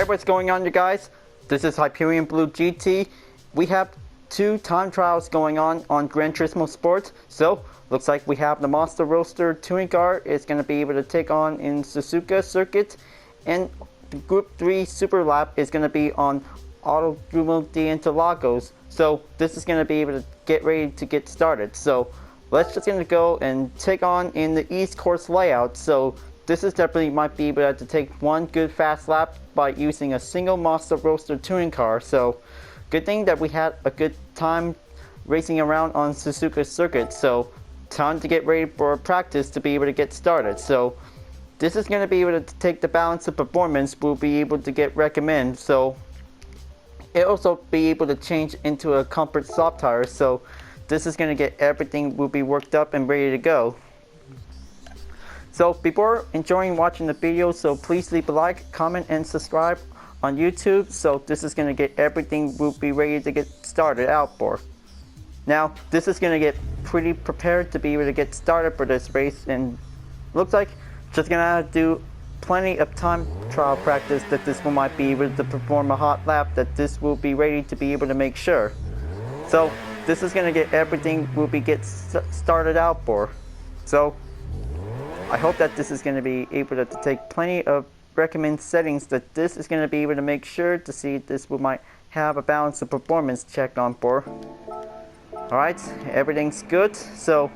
Hey, what's going on, you guys? This is Hyperion-Blue-GT. We have 2 time trials going on Gran Turismo Sport. So, looks like we have the Mazda Roadster touring car is going to be able to take on in Suzuka circuit. And the Group 3 Super Lap is going to be on Autodromo de Interlagos. So, this is going to be able to get ready to get started. So, let's just going to go and take on in the East course layout. So, this is definitely might be able to take one good fast lap by using a single Mazda Roadster touring car. So, good thing that we had a good time racing around on Suzuka circuit. So, time to get ready for practice to be able to get started. So, this is going to be able to take the balance of performance. We'll be able to get recommend. So, it'll also be able to change into a comfort soft tire. So, this is going to get everything will be worked up and ready to go. So before enjoying watching the video, so please leave a like, comment, and subscribe on YouTube. So this is going to get everything we'll be ready to get started out for. Now this is going to get pretty prepared to be able to get started for this race, and looks like just going to do plenty of time trial practice that this one might be able to perform a hot lap, that this will be ready to be able to make sure. So this is going to get everything we'll be get started out for. So I hope that this is going to be able to take plenty of recommend settings, that this is going to be able to make sure to see this we might have a balance of performance checked on for. Alright, everything's good. So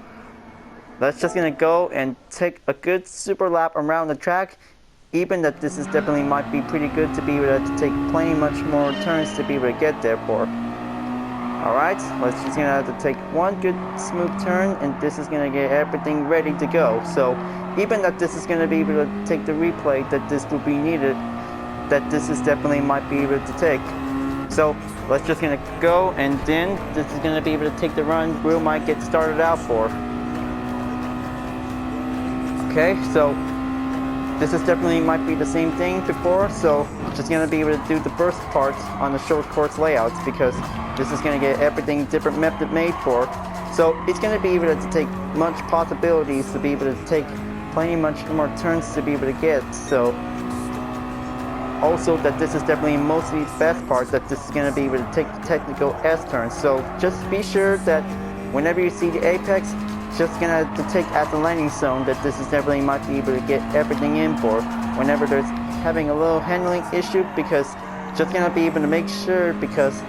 let's just going to go and take a good super lap around the track. Even that this is definitely might be pretty good to be able to take plenty much more turns to be able to get there for. Alright, let's just gonna have to take one good smooth turn, and this is gonna get everything ready to go. So even that this is gonna be able to take the replay that this will be needed, that this is definitely might be able to take. So let's just gonna go, and then this is gonna be able to take the run we might get started out for. Okay, so this is definitely might be the same thing before, so just gonna be able to do the first part on the short course layouts, because this is gonna get everything different method made for. So it's gonna be able to take much possibilities to be able to take plenty much more turns to be able to get. So also that this is definitely mostly the best part, that this is gonna be able to take the technical S turns. So just be sure that whenever you see the apex, just gonna to take at the landing zone, that this is definitely might be able to get everything in for whenever there's having a little handling issue, because just gonna be able to make sure, because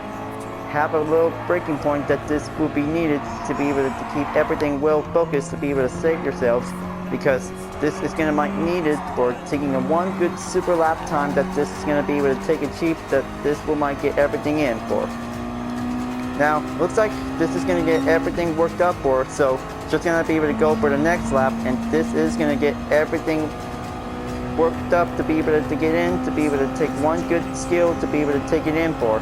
have a little breaking point that this will be needed to be able to keep everything well focused to be able to save yourselves, because this is gonna might needed for taking a one good super lap time, that this is gonna be able to take it cheap, that this will might get everything in for. Now looks like this is gonna get everything worked up for, so just gonna be able to go for the next lap, and this is gonna get everything worked up to be able to get in, to be able to take one good skill to be able to take it in for.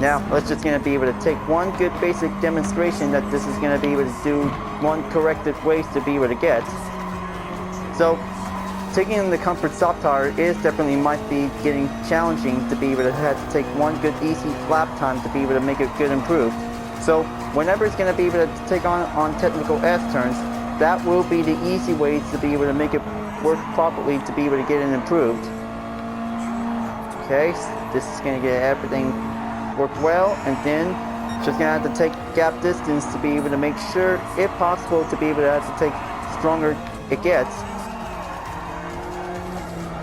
Now let's just gonna be able to take one good basic demonstration that this is gonna be able to do one corrected ways to be able to get. So taking in the comfort soft tire is definitely might be getting challenging to be able to have to take one good easy lap time to be able to make it good improved. So whenever it's going to be able to take on technical S turns, that will be the easy ways to be able to make it work properly to be able to get it improved. Okay, so this is going to get everything work well, and then just going to have to take gap distance to be able to make sure, if possible, to be able to have to take stronger it gets.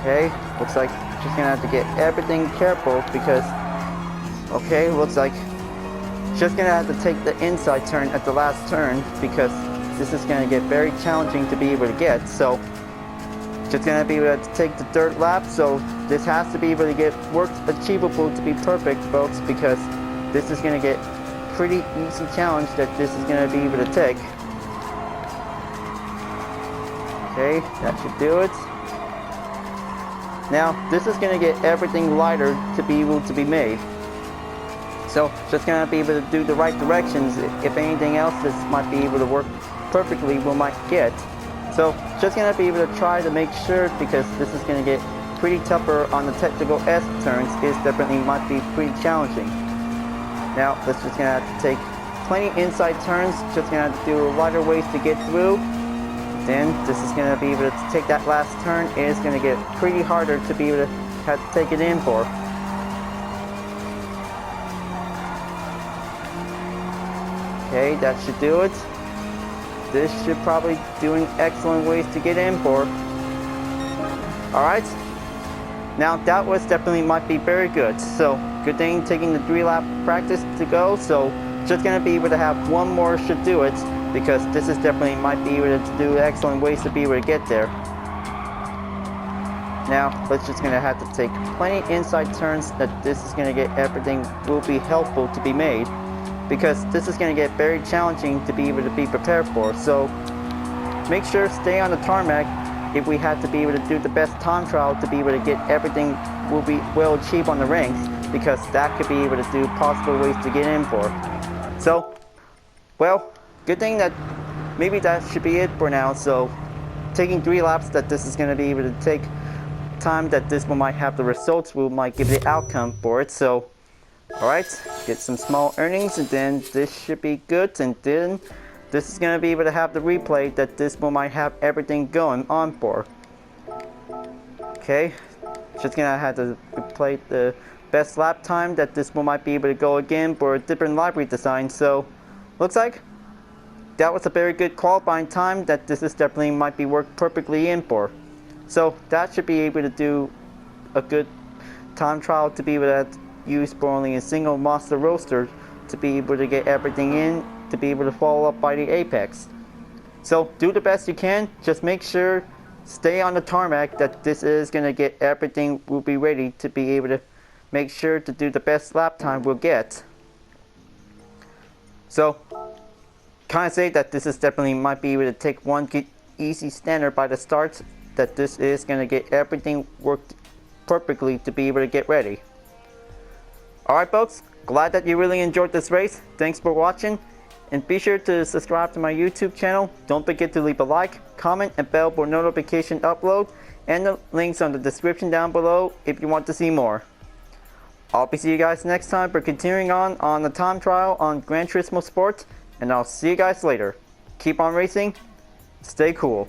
Okay, looks like just going to have to get everything careful, because, okay, looks like just gonna have to take the inside turn at the last turn, because this is gonna get very challenging to be able to get. So just gonna be able to take the third lap. So this has to be able to get worked achievable to be perfect, folks, because this is gonna get pretty easy challenge that this is gonna be able to take. Okay, that should do it. Now this is gonna get everything lighter to be able to be made. So just gonna be able to do the right directions. If anything else, this might be able to work perfectly, we might get. So just gonna be able to try to make sure, because this is gonna get pretty tougher on the technical S turns, is definitely might be pretty challenging. Now let's just gonna have to take plenty inside turns, just gonna have to do lighter ways to get through. Then this is gonna be able to take that last turn. It is gonna get pretty harder to be able to had to take it in for. Okay, that should do it. This should probably do an excellent ways to get in for. Alright. Now that was definitely might be very good. So good thing taking the 3-lap practice to go. So just gonna be able to have one more should do it, because this is definitely might be able to do excellent ways to be able to get there. Now let's just gonna have to take plenty inside turns that this is gonna get everything will be helpful to be made, because this is gonna get very challenging to be able to be prepared for. So make sure stay on the tarmac if we have to be able to do the best time trial to be able to get everything will be well achieved on the ranks, because that could be able to do possible ways to get in for. So, well, good thing that maybe that should be it for now. So taking 3 laps that this is going to be able to take time that this one might have the results, we might give the outcome for it. So alright, get some small earnings, and then this should be good, and then this is going to be able to have the replay that this one might have everything going on for. Okay, just going to have to replay the best lap time that this one might be able to go again for a different library design. So looks like that was a very good qualifying time that this is definitely might be worked perfectly in for. So that should be able to do a good time trial to be able to use for only a single Mazda Roadster to be able to get everything in, to be able to follow up by the apex. So do the best you can. Just make sure stay on the tarmac that this is going to get everything will be ready to be able to make sure to do the best lap time we'll get. So kind of say that this is definitely might be able to take one easy standard by the start, that this is going to get everything worked perfectly to be able to get ready. Alright folks, glad that you really enjoyed this race. Thanks for watching, and be sure to subscribe to my YouTube channel. Don't forget to leave a like, comment, and bell for notification upload, and the links on the description down below if you want to see more. I'll be seeing you guys next time for continuing on the time trial on Gran Turismo Sport, and I'll see you guys later. Keep on racing, stay cool.